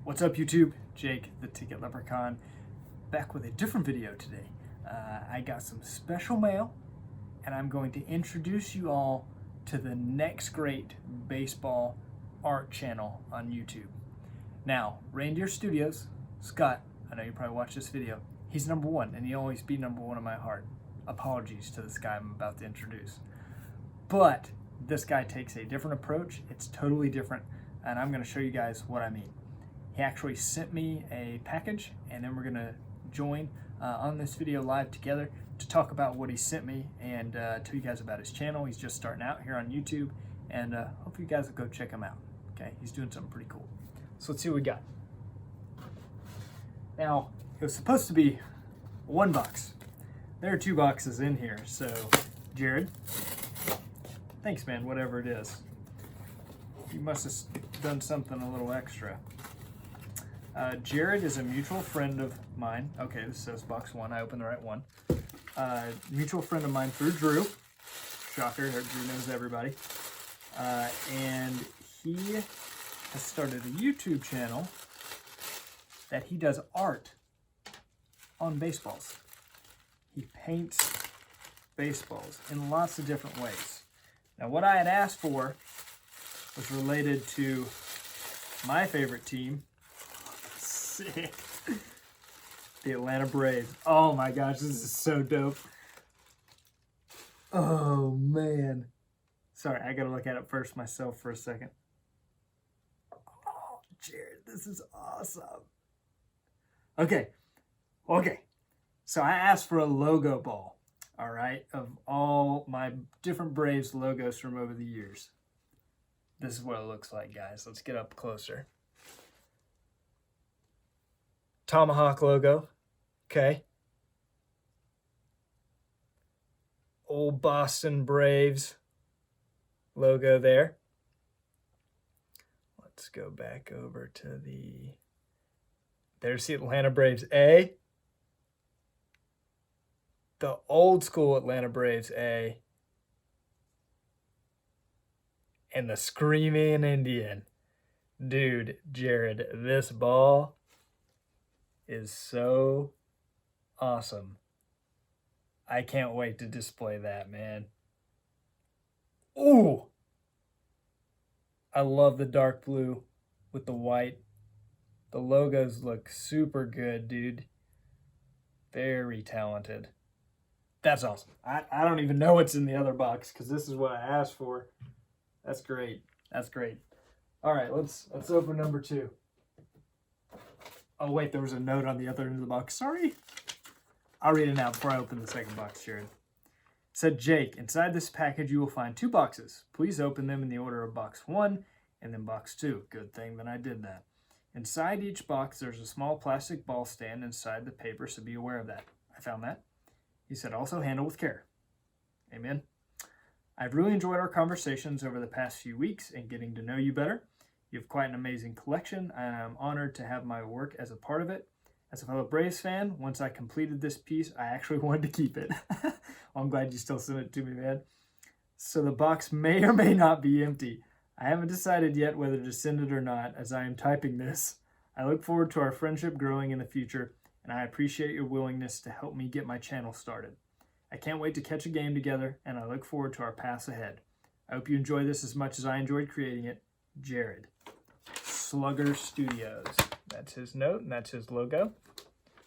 What's up, YouTube? Jake, the Ticket Leprechaun, back with a different video today. I got some special mail, and I'm going to introduce you all to the next great baseball art channel on YouTube. Now, Mailday, Scott, I know you probably watched this video. He's #1, and he'll always be #1 in my heart. Apologies to this guy I'm about to introduce. But this guy takes a different approach. It's totally different, and I'm going to show you guys what I mean. He actually sent me a package, and then we're going to join on this video live together to talk about what he sent me and tell you guys about his channel. He's just starting out here on YouTube, and hopefully you guys will go check him out. Okay, he's doing something pretty cool. So let's see what we got. Now, it was supposed to be one box. There are 2 boxes in here, so Jared, thanks, man, whatever it is. You must have done something a little extra. Jared is a mutual friend of mine. Okay, this says box 1. I opened the right one. Mutual friend of mine through Drew. Shocker, Drew knows everybody. And he has started a YouTube channel that he does art on baseballs. He paints baseballs in lots of different ways. Now, what I had asked for was related to my favorite team, the Atlanta Braves. Oh my gosh, this is so dope. Oh man. Sorry, I gotta look at it first myself for a second. Oh, Jared, this is awesome. Okay. So I asked for a logo ball, all right, of all my different Braves logos from over the years. This is what it looks like, guys. Let's get up closer. Tomahawk logo, okay. Old Boston Braves logo there. Let's go back over to there's the Atlanta Braves A. The old school Atlanta Braves A. And the Screaming Indian. Dude, Jared, this ball is so awesome. I can't wait to display that, man. Ooh! I love the dark blue with the white. The logos look super good, dude. Very talented. That's awesome. I don't even know what's in the other box because this is what I asked for. That's great. That's great. All right, let's open number 2. Oh, wait, there was a note on the other end of the box. Sorry. I'll read it now before I open the second box, Jared. It said, Jake, inside this package you will find 2 boxes. Please open them in the order of box 1 and then box 2. Good thing that I did that. Inside each box, there's a small plastic ball stand inside the paper, so be aware of that. I found that. He said, also handle with care. Amen. I've really enjoyed our conversations over the past few weeks and getting to know you better. You have quite an amazing collection, and I'm honored to have my work as a part of it. As a fellow Braves fan, once I completed this piece, I actually wanted to keep it. Well, I'm glad you still sent it to me, man. So the box may or may not be empty. I haven't decided yet whether to send it or not as I am typing this. I look forward to our friendship growing in the future, and I appreciate your willingness to help me get my channel started. I can't wait to catch a game together, and I look forward to our paths ahead. I hope you enjoy this as much as I enjoyed creating it. Jared. Slugger.Studios. That's his note, and that's his logo.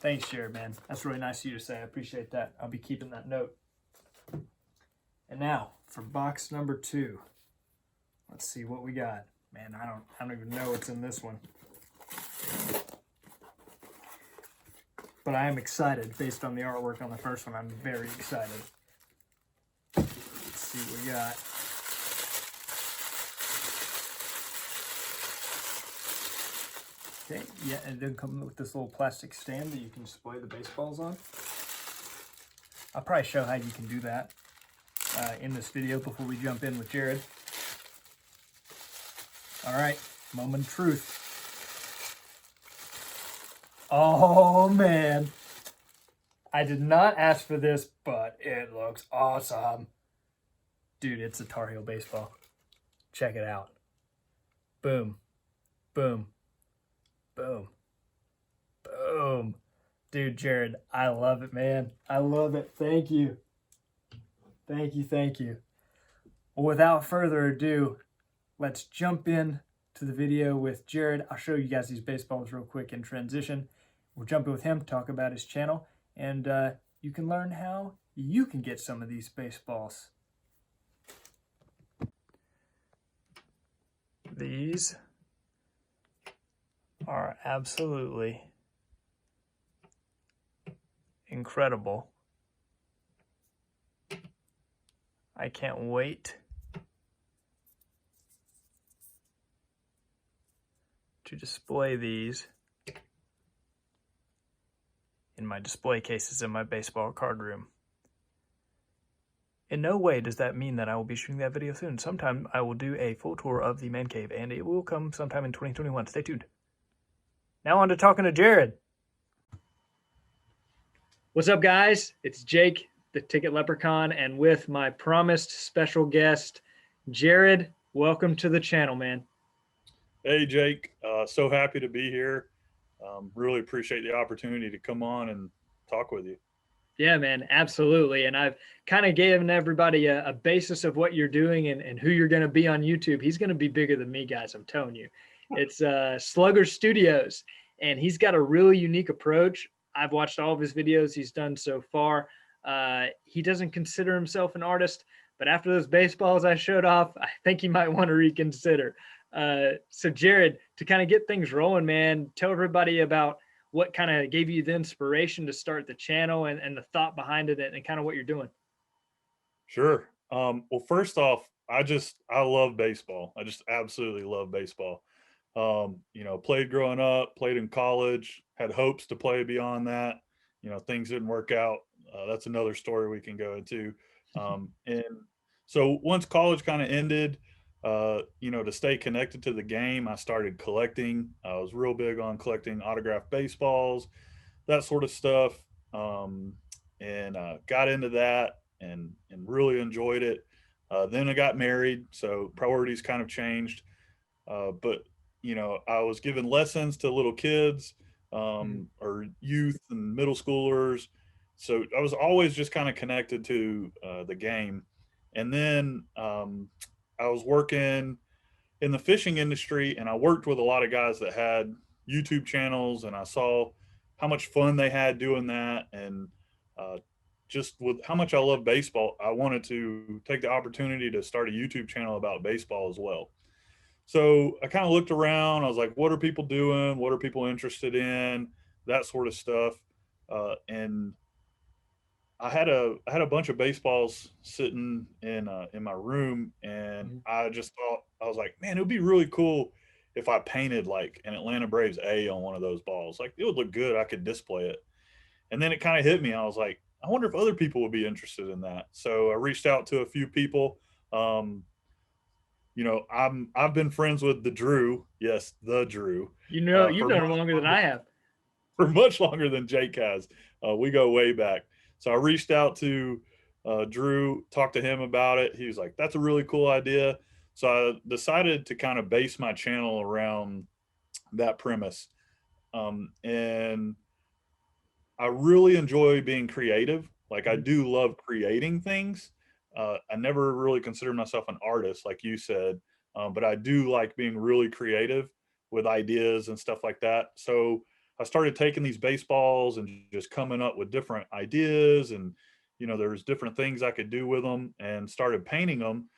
Thanks, Jared, man. That's really nice of you to say. I appreciate that. I'll be keeping that note. And now, for box number 2. Let's see what we got. Man, I don't even know what's in this one. But I am excited based on the artwork on the first one. I'm very excited. Let's see what we got. Okay, yeah, and it did come with this little plastic stand that you can display the baseballs on. I'll probably show how you can do that in this video before we jump in with Jared. All right, moment of truth. Oh, man. I did not ask for this, but it looks awesome. Dude, it's a Tar Heel baseball. Check it out. Boom. Boom. Boom. Dude, Jared, I love it, man. I love it. Thank you. Thank you. Thank you. Well, without further ado, let's jump in to the video with Jared. I'll show you guys these baseballs real quick in transition. We'll jump in with him, talk about his channel, and you can learn how you can get some of these baseballs. These are absolutely incredible. I can't wait to display these in my display cases in my baseball card room. In no way does that mean that I will be shooting that video soon. Sometime I will do a full tour of the man cave, and it will come sometime in 2021. Stay tuned. Now on to talking to Jared. What's up, guys? It's Jake, the Ticket Leprechaun, and with my promised special guest, Jared. Welcome to the channel, man. Hey, Jake. So happy to be here. Really appreciate the opportunity to come on and talk with you. Yeah, man, absolutely. And I've kind of given everybody a basis of what you're doing and who you're going to be on YouTube. He's going to be bigger than me, guys. I'm telling you. It's Slugger.Studios, and he's got a really unique approach. I've watched all of his videos he's done so far. He doesn't consider himself an artist, but after those baseballs I showed off, I think he might want to reconsider. So Jared, to kind of get things rolling, man, tell everybody about what kind of gave you the inspiration to start the channel and the thought behind it and kind of what you're doing. Sure. Well, first off, I love baseball. I just absolutely love baseball. Played growing up, played in college, had hopes to play beyond that. Things didn't work out. That's another story we can go into. And so once college kind of ended, to stay connected to the game, I started collecting. I was real big on collecting autographed baseballs, that sort of stuff, and got into that and really enjoyed it. Then I got married, so priorities kind of changed. But I was giving lessons to little kids or youth and middle schoolers, so I was always just kind of connected to the game. And then I was working in the fishing industry, and I worked with a lot of guys that had YouTube channels, and I saw how much fun they had doing that. And just with how much I love baseball, I wanted to take the opportunity to start a YouTube channel about baseball as well. So I kind of looked around. I was like, what are people doing? What are people interested in? That sort of stuff. And I had a bunch of baseballs sitting in my room, and I just thought, I was like, man, it would be really cool if I painted like an Atlanta Braves A on one of those balls. Like, it would look good. I could display it. And then it kind of hit me. I was like, I wonder if other people would be interested in that. So I reached out to a few people. I've been friends with the Drew. Yes, the Drew. You've known him longer than I have. For much longer than Jake has. We go way back. So I reached out to Drew, talked to him about it. He was like, that's a really cool idea. So I decided to kind of base my channel around that premise. And I really enjoy being creative. Like, I do love creating things. I never really considered myself an artist, like you said, but I do like being really creative with ideas and stuff like that. So I started taking these baseballs and just coming up with different ideas, and there's different things I could do with them, and started painting them.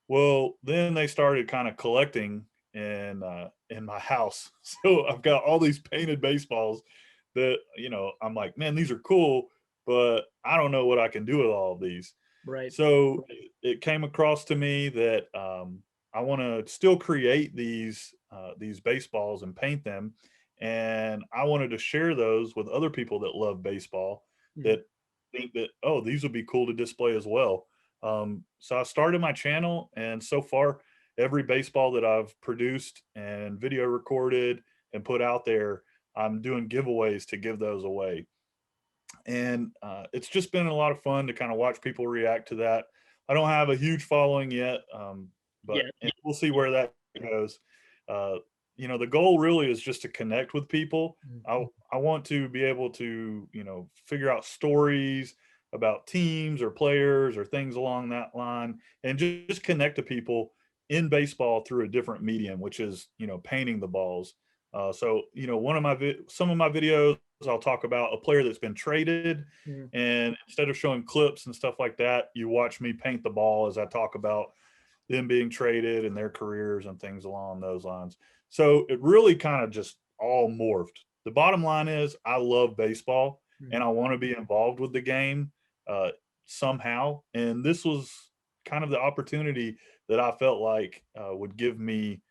Well, then they started kind of collecting in my house. So I've got all these painted baseballs that I'm like, man, these are cool, but I don't know what I can do with all of these. Right. So it came across to me that I want to still create these baseballs and paint them, and I wanted to share those with other people that love baseball, that think that, oh, these would be cool to display as well. So I started my channel, and so far, every baseball that I've produced and video recorded and put out there, I'm doing giveaways to give those away. And it's just been a lot of fun to kind of watch people react to that. I don't have a huge following yet, but we'll see where that goes. the goal really is just to connect with people. I Mhm. I want to be able to, figure out stories about teams or players or things along that line, and just connect to people in baseball through a different medium, which is, painting the balls. So, some of my videos, I'll talk about a player that's been traded, Mhm. and instead of showing clips and stuff like that, you watch me paint the ball as I talk about them being traded and their careers and things along those lines. So it really kind of just all morphed. The bottom line is I love baseball and Mhm. I want to be involved with the game uh, somehow. And this was kind of the opportunity that I felt like would give me,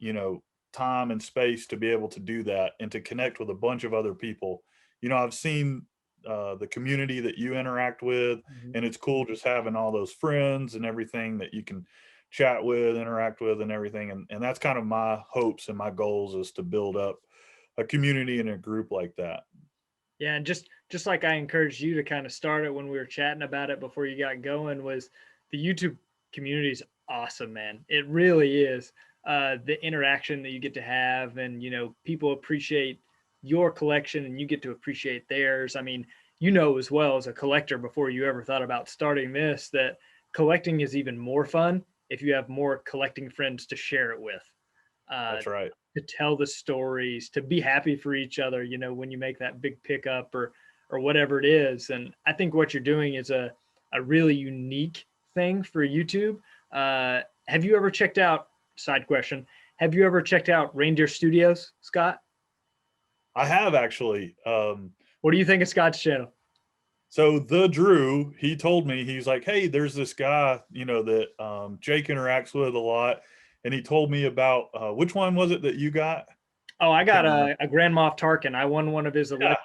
you know, time and space to be able to do that and to connect with a bunch of other people. I've seen the community that you interact with, Mhm. and it's cool just having all those friends and everything that you can chat with, interact with, and everything. And that's kind of my hopes and my goals is to build up a community and a group like that. Yeah, and just like I encouraged you to kind of start it when we were chatting about it before you got going, was the YouTube community is awesome, man. It really is. The interaction that you get to have, and people appreciate your collection, and you get to appreciate theirs. I mean, as well as a collector before you ever thought about starting this, that collecting is even more fun if you have more collecting friends to share it with. Uh, That's right. to tell the stories, to be happy for each other, when you make that big pickup or whatever it is. And I think what you're doing is a really unique thing for YouTube. Have you ever checked out, side question, have you ever checked out Reindeer Studios, Scott? I have actually. What do you think of Scott's channel? So the Drew, he told me, he's like, hey, there's this guy, that Jake interacts with a lot, and he told me about which one was it that you got? Oh, I I got can't remember. a Grand Moff Tarkin. I won one of his Yeah,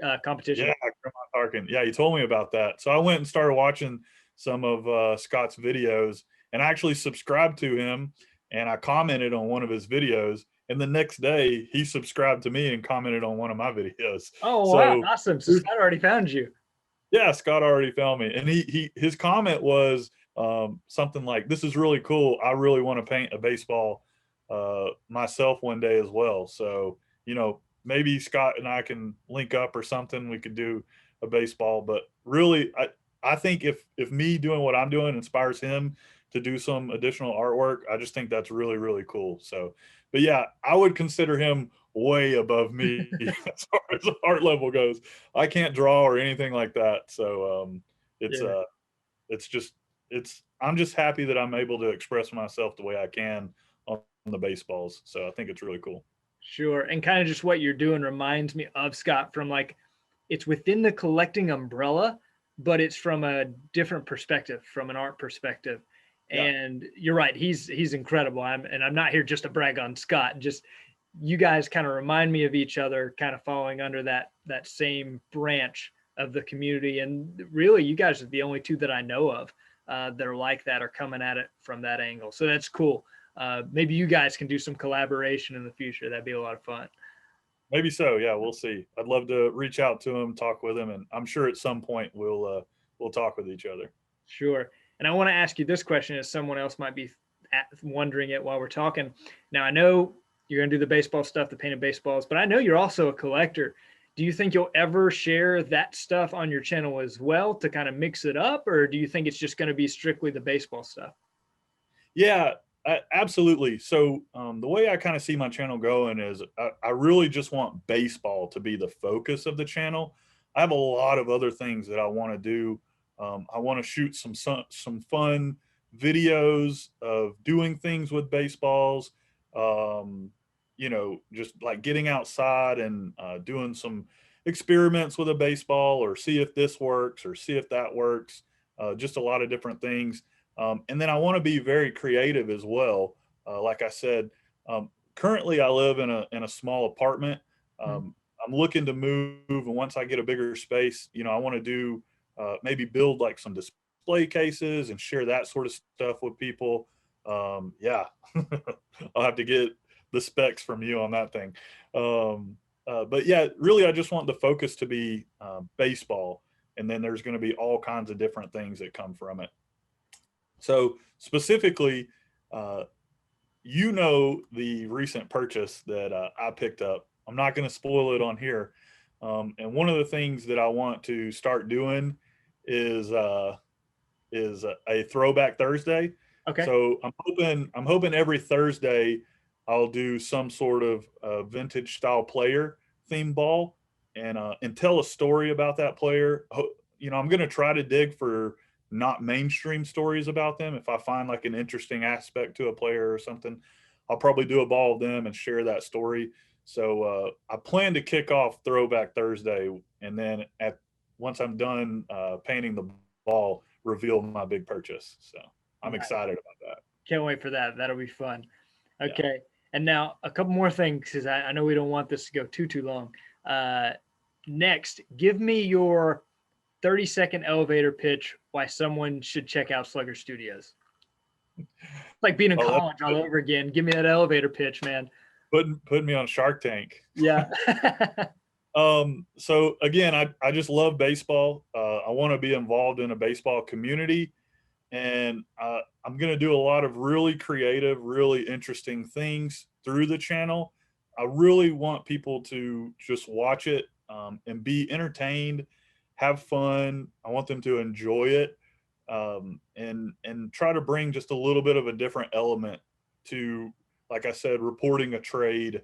11-8 competitions. yeah, Grandma Tarkin. Yeah, he told me about that. So I went and started watching some of Scott's videos, and I actually subscribed to him, and I commented on one of his videos. And the next day, he subscribed to me and commented on one of my videos. Oh, wow. So Awesome. So Scott already found you. yeah, Scott already found me, and his comment was something like, "This is really cool. I really want to paint a baseball myself one day as well." So maybe Scott and I can link up or something. We could do a baseball, but really, I think if me doing what I'm doing inspires him to do some additional artwork, I just think that's really really cool. So, but yeah, I would consider him way above me as far as the art level goes. I can't draw or anything like that. So it's Yeah. uh it's just it's I'm just happy that I'm able to express myself the way I can on the baseballs. So I think it's really cool. Sure. And kind of just what you're doing reminds me of Scott from like it's within the collecting umbrella, but it's from a different perspective, from an art perspective. Yeah. And you're right, he's incredible. I'm not here just to brag on Scott. Just you guys kind of remind me of each other, kind of falling under that same branch of the community. And really, you guys are the only two that I know of that are like that or coming at it from that angle. So that's cool. Maybe you guys can do some collaboration in the future. That'd be a lot of fun. Maybe so. Yeah, we'll see. I'd love to reach out to him, talk with him, and I'm sure at some point we'll talk with each other. Sure. And I want to ask you this question as someone else might be wondering it while we're talking. Now, I know you're going to do the baseball stuff, the painted baseballs, but I know you're also a collector. Do you think you'll ever share that stuff on your channel as well to kind of mix it up, or do you think it's just going to be strictly the baseball stuff? Yeah, absolutely. So the way I kind of see my channel going is I really just want baseball to be the focus of the channel. I have a lot of other things that I want to do. I want to shoot some fun videos of doing things with baseballs. Just like getting outside and doing some experiments with a baseball, or see if this works or see if that works. Just a lot of different things. And then I want to be very creative as well. Like I said, currently I live in a small apartment. Mhm. I'm looking to move, and once I get a bigger space, I want to do maybe build like some display cases and share that sort of stuff with people. Yeah, I'll have to get the specs from you on that thing. But yeah, really, I just want the focus to be baseball, and then there's going to be all kinds of different things that come from it. So specifically, uh, you know the recent purchase that I picked up. I'm not going to spoil it on here. And one of the things that I want to start doing is a throwback Thursday. Okay. So I'm hoping every Thursday I'll do some sort of vintage style player theme ball and tell a story about that player. I'm going to try to dig for not mainstream stories about them. If I find like an interesting aspect to a player or something, I'll probably do a ball of them and share that story. So I plan to kick off Throwback Thursday, and then at once I'm done painting the ball, reveal my big purchase. So I'm Nice. excited about that. Can't wait for that. That'll be fun. Yeah. Okay. And now a couple more things because I know we don't want this to go too long. Uh, Next, give me your 30-second elevator pitch why someone should check out Slugger.Studios. Like being in Oh, college all over again. Give me that elevator pitch, man. putting me on Shark Tank. Yeah. So again, I just love baseball. I want to be involved in a baseball community, and I'm going to do a lot of really creative, really interesting things through the channel. I really want people to just watch it and be entertained, have fun. I want them to enjoy it, and try to bring just a little bit of a different element to, like I said, reporting a trade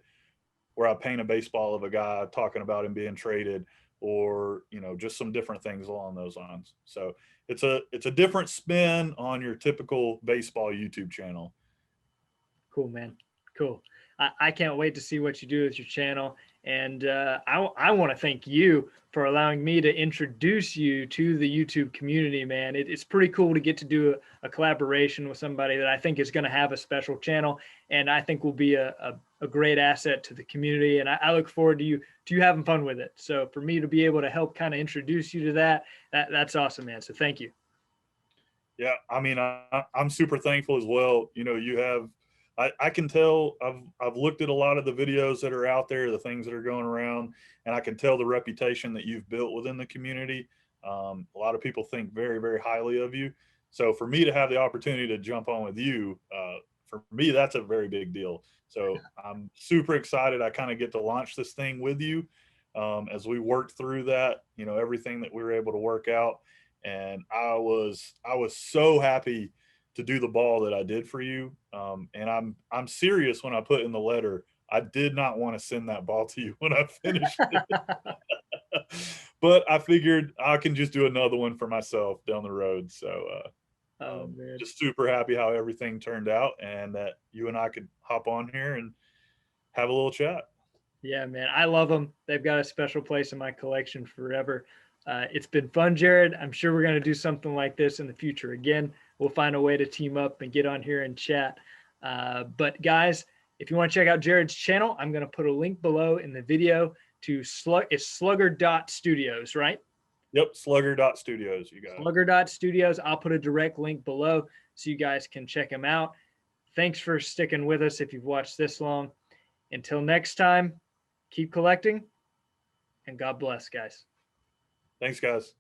where I paint a baseball of a guy talking about him being traded, or just some different things along those lines. So it's a different spin on your typical baseball YouTube channel. Cool, man. Cool. I can't wait to see what you do with your channel. And I want to thank you for allowing me to introduce you to the YouTube community, man. It's pretty cool to get to do a collaboration with somebody that I think is going to have a special channel, and I think will be a great asset to the community. And I look forward to you having fun with it. So for me to be able to help kind of introduce you to that's awesome, man. So thank you. Yeah, I mean, I'm super thankful as well. You have, I can tell I've looked at a lot of the videos that are out there, the things that are going around, and I can tell the reputation that you've built within the community. A lot of people think very, very highly of you. So for me to have the opportunity to jump on with you, for me, that's a very big deal. So I'm super excited. I kind of get to launch this thing with you as we worked through that, everything that we were able to work out. And I was so happy to do the ball that I did for you. And I'm serious when I put in the letter. I did not want to send that ball to you when I finished it. But I figured I can just do another one for myself down the road. So Oh man. just super happy how everything turned out, and that you and I could hop on here and have a little chat. Yeah, man. I love them. They've got a special place in my collection forever. It's been fun, Jared. I'm sure we're going to do something like this in the future. Again, we'll find a way to team up and get on here and chat. But guys, if you want to check out Jared's channel, I'm going to put a link below in the video to it's Slugger.Studios, right? Yep, Slugger.Studios. You got it. Slugger.Studios. I'll put a direct link below so you guys can check him out. Thanks for sticking with us if you've watched this long. Until next time, keep collecting, and God bless, guys. Thanks, guys.